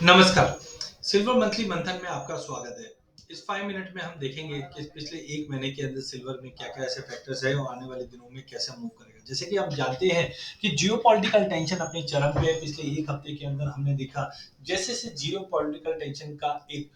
नमस्कार। Silver monthly मंथन में आपका स्वागत है। इस 5 मिनट में हम देखेंगे कि पिछले 1 महीने के अंदर सिल्वर में क्या-क्या ऐसे फैक्टर्स हैं और आने वाले दिनों में कैसे मूव करेगा। जैसे कि हम जानते हैं कि जियोपॉलिटिकल टेंशन अपनी चरम पे है। पिछले 1 हफ्ते के अंदर हमने देखा जैसे-जैसे जियोपॉलिटिकल टेंशन का एक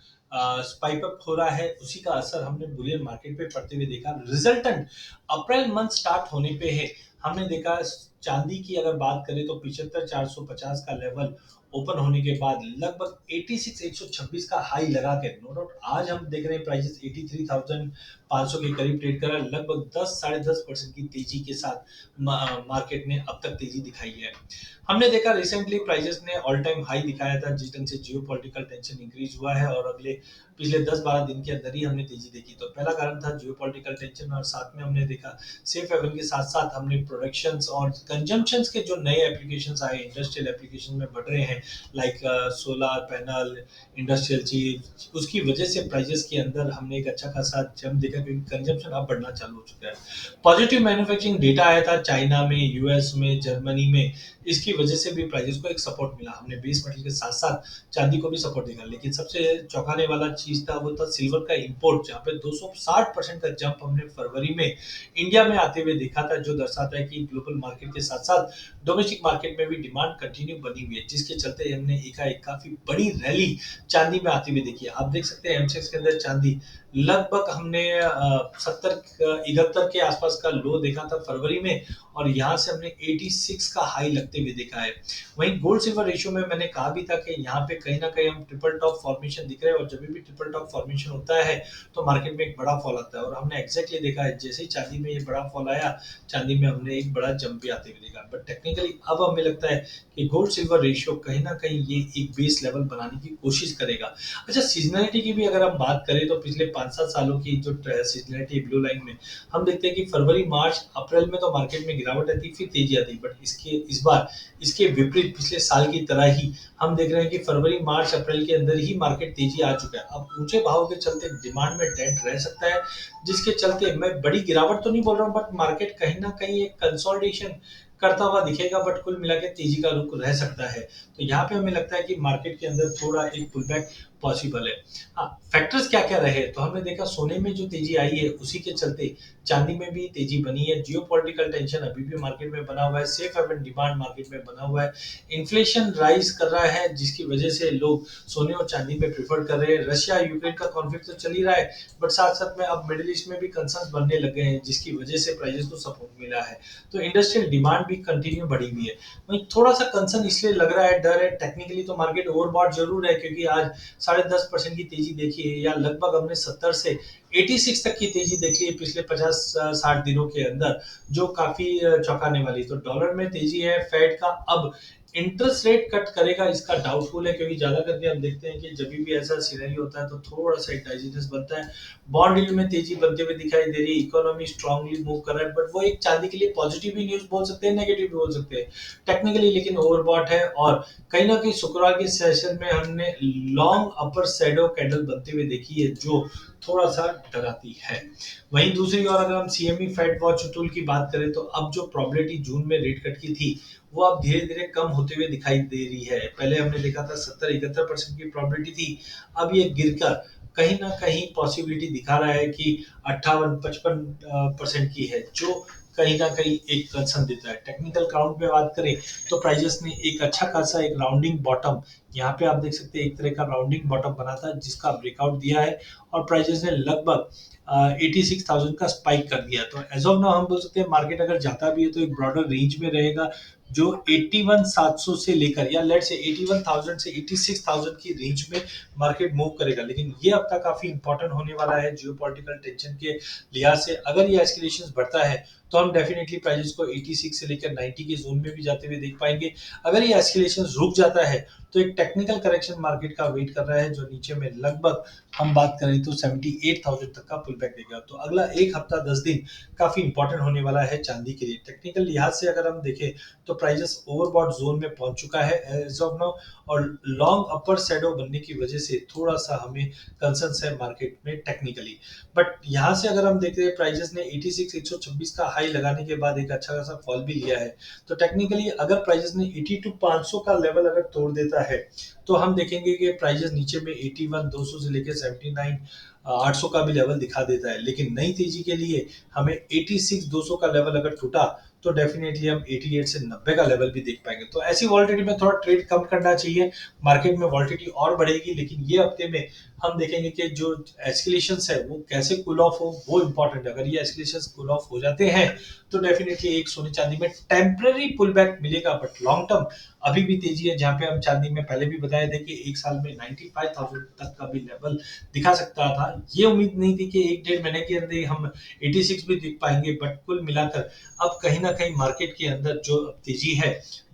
स्पाइक अप हो रहा है, उसी का असर हमने बुलियन मार्केट पे पड़ते हुए देखा। रिजल्टेंट अप्रैल मंथ स्टार्ट होने पे है। हमने देखा चांदी की अगर बात करें तो 75,450 का लेवल ओपन होने के बाद लगभग 86 126 का हाई लगा के नो डाउट आज हम देख रहे हैं प्राइसेस 83,500 के करीब ट्रेड कर रहा है। लगभग 10 साढ़े 10% की तेजी के साथ मार्केट ने अब तक तेजी दिखाई है। हमने देखा रिसेंटली प्राइसेस ने ऑल टाइम हाई दिखाया था जिस ढंग से जियोपॉलिटिकल टेंशन इंक्रीज हुआ है और अगले पिछले 10-12 दिन के अंदर ही हमने तेजी देखी। तो पहला कारण था जियोपॉलिटिकल टेंशन और साथ में हमने देखा सेफ हेवन के साथ साथ हमने प्रोडक्शंस और कंजम्पशंस के जो नए एप्लीकेशंस आए इंडस्ट्रियल एप्लीकेशन में बढ़ रहे हैं लाइक सोलर पैनल, इंडस्ट्रियल चीज, उसकी वजह से प्राइसेस के अंदर हमने एक अच्छा खासा जंप देखा क्योंकि कंजम्पशन अब बढ़ना चालू हो चुका है। पॉजिटिव मैन्युफैक्चरिंग डेटा आया था चाइना में, यूएस में, जर्मनी में, इसकी वजह से भी प्राइसेस को एक सपोर्ट मिला। हमने बेस मेटल के साथ साथ चांदी को भी सपोर्ट देखा, लेकिन सबसे चौंकाने वाला चीज था वो था सिल्वर का इंपोर्ट, जहाँ पे 260% का जंप हमने फरवरी में इंडिया में आते हुए देखा था, जो दर्शाता है कि ग्लोबल मार्केट के साथ साथ डोमेस्टिक मार्केट में भी डिमांड कंटिन्यू बनी हुई है, जिसके चलते हमने एकाएक काफी बड़ी रैली चांदी में आती हुई देखी है। आप देख सकते हैं एमसेक्स के अंदर चांदी लगभग हमने 71 के आसपास का लो देखा था फरवरी में और यहाँ से हमने 86 का हाई लगते हुए देखा है। वहीं गोल्ड सिल्वर रेशियो में मैंने कहा भी था कि यहाँ पे कहीं ना कहीं हम ट्रिपल टॉप फॉर्मेशन दिख रहे हैं और जब भी ट्रिपल टॉप फॉर्मेशन होता है तो मार्केट में एक बड़ा फॉल आता है और हमने एग्जैक्टली देखा है जैसे ही चांदी में ये बड़ा फॉल आया, चांदी में हमने एक बड़ा जंप भी आते हुए देखा। बट टेक्निकली अब हमें लगता है कि गोल्ड सिल्वर रेशियो कहीं ना कहीं ये एक बेस लेवल बनाने की कोशिश करेगा। अच्छा, सीजनलिटी की भी अगर हम बात करें तो पिछले 5-7 सालों की जो सीजनलिटी ब्लू लाइन में हम देखते हैं कि फरवरी मार्च अप्रैल में तो मार्केट में गिरावट आती फिर तेजी आती, बट इसके इस बार इसके विपरीत पिछले साल की तरह ही हम देख रहे हैं कि फरवरी मार्च अप्रैल के अंदर ही मार्केट तेजी आ चुका है। अब ऊंचे भाव के चलते डिमांड में डेंट रह सकता है, जिसके चलते मैं बड़ी गिरावट तो नहीं बोल रहा हूँ, बट मार्केट कहीं ना कहीं एक कंसोलिडेशन करता हुआ दिखेगा, बट कुल मिला के तेजी का रुख रह सकता है। तो यहाँ पे हमें लगता है कि मार्केट के अंदर थोड़ा एक पुल बैक पॉसिबल है। हाँ, फैक्टर्स क्या क्या रहे तो हमने देखा सोने में जो तेजी आई है उसी के चलते चांदी में भी तेजी बनी है। जियोपॉलिटिकल टेंशन अभी भी मार्केट में बना हुआ है, सेफ हेवन डिमांड मार्केट में बना हुआ है, इन्फ्लेशन राइज कर रहा है जिसकी वजह से लोग सोने और चांदी में प्रेफर कर रहे हैं। रशिया यूक्रेन का कॉन्फ्लिक्ट तो चल ही रहा है, बट साथ साथ में अब मिडिल ईस्ट में भी कंसर्न बनने लगे हैं जिसकी वजह से प्राइसेस को सपोर्ट मिला है। तो इंडस्ट्रियल डिमांड भी कंटिन्यू बढ़ी हुई है। वहीं थोड़ा सा कंसर्न इसलिए लग रहा है, डर है, टेक्निकली तो मार्केट ओवरबॉट जरूर है क्योंकि आज 10.5% की तेजी देखी है या लगभग हमने 70 से 86 तक की तेजी देखी है पिछले 50-60 दिनों के अंदर, जो काफी चौंकाने वाली। तो डॉलर में तेजी है, फेड का अब इंटरेस्ट रेट कट करेगा इसका डाउटफुल है क्योंकि ज्यादा करके हम देखते हैं कि जब भी ऐसा सिनेरियो होता है तो थोड़ा सा डाइजेस्ट बनता है। बॉन्ड यील्ड में तेजी बनते हुए दिखाई दे रही है, इकोनॉमी स्ट्रांगली मूव कर रहा है, बट वो एक चांदी के लिए पॉजिटिव भी न्यूज बोल सकते हैं, नेगेटिव भी बोल सकते हैं टेक्निकली, लेकिन ओवरबॉट है। और कहीं ना कहीं शुक्रवार के सेशन में हमने लॉन्ग अपर सैडो कैंडल बनते हुए देखी है जो थोड़ा सा डराती है। वहीं दूसरी ओर अगर हम सीएमई फेड वॉच टूल की बात करें तो अब जो प्रोबेबिलिटी जून में रेट कट की थी वो अब धीरे धीरे कम होते हुए दिखाई दे रही है। पहले हमने देखा था 70-71% की प्रोबेबिलिटी थी, अब ये गिरकर कहीं ना कहीं पॉसिबिलिटी दिखा रहा है कि 58-55% की है, जो कहीं ना कहीं एक कंसर्न देता है। टेक्निकल काउंट में बात करें तो प्राइजेस ने एक अच्छा खासा एक राउंडिंग बॉटम, यहाँ पे आप देख सकते हैं एक तरह का राउंडिंग बॉटम बना था जिसका ब्रेकआउट दिया है और प्राइजेस ने लगभग 86,000 का स्पाइक कर दिया। तो एज ऑफ नाउ हम बोल सकते हैं मार्केट अगर जाता भी है तो एक ब्रॉडर रेंज में रहेगा जो 81,700 से लेकर या लेट से 81,000 से 86,000 की रेंज में मार्केट मूव करेगा। लेकिन ये हफ्ता काफी इंपॉर्टेंट होने वाला है जियोपॉलिटिकल टेंशन के लिहाज से। अगर ये एस्केलेशन बढ़ता है तो हम डेफिनेटली प्राइसेस को 86 से लेकर 90 के जोन में भी जाते हुए देख पाएंगे। अगर ये एस्केलेशन रुक जाता है तो एक टेक्निकल करेक्शन मार्केट का वेट कर रहा है जो नीचे में लगभग हम बात करें तो 78,000 तक का पुल बैक देगा। तो अगला एक हफ्ता 10 दिन काफी इंपॉर्टेंट होने वाला है चांदी के लिए। टेक्निकल लिहाज से अगर हम देखें तो प्राइसेस ओवरबॉट जोन में पहुंच चुका है एज ऑफ नाउ और लॉन्ग अपर शैडो बनने की वजह से थोड़ा सा हमें कंसर्न्स है मार्केट में टेक्निकली। बट यहाँ से अगर हम देखते हैं प्राइजेस ने 86 126 का हाई लगाने के बाद एक अच्छा खासा फॉल भी लिया है, तो टेक्निकली अगर प्राइजेस ने 82 500 का लेवल अगर तोड़ देता है तो हम देखेंगे कि प्राइजेस नीचे में 81 200 से लेकर 79 800 का भी लेवल दिखा देता है। लेकिन नई तेजी के लिए हमें 86 200 का लेवल अगर टूटा तो डेफिनेटली हम 88 से 90 का लेवल भी देख पाएंगे। तो ऐसी वॉलिटिलिटी में थोड़ा ट्रेड कम करना चाहिए। मार्केट में वॉलिटिलिटी और बढ़ेगी, लेकिन ये हफ्ते में हम देखेंगे कि जो एस्केलेशन है वो कैसे कूल ऑफ हो, वो इंपॉर्टेंट है। अगर ये एस्केलेशन कूल ऑफ हो जाते हैं तो डेफिनेटली एक सोने चांदी में टेम्पररी पुल बैक मिलेगा, बट लॉन्ग टर्म अभी भी तेजी है। जहां पे हम चांदी में पहले भी बताया था कि एक साल में 95,000 तक का भी लेवल दिखा सकता था। ये उम्मीद नहीं थी कि एक डेढ़ महीने के अंदर ही हम 86 भी दिख पाएंगे, बट कुल मिलाकर अब कहीं ना कहीं मार्केट के अंदर जो तेजी है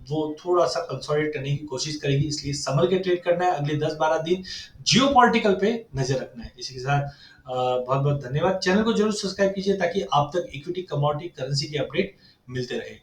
वो थोड़ा सा कंसोलिडेट करने की कोशिश करेगी। इसलिए संभल के ट्रेड करना है। अगले 10-12 दिन जियो पॉलिटिकल पे नजर रखना है। इसी के साथ बहुत बहुत धन्यवाद। चैनल को जरूर सब्सक्राइब कीजिए ताकि आप तक इक्विटी कमोडिटी करेंसी की अपडेट मिलते रहे।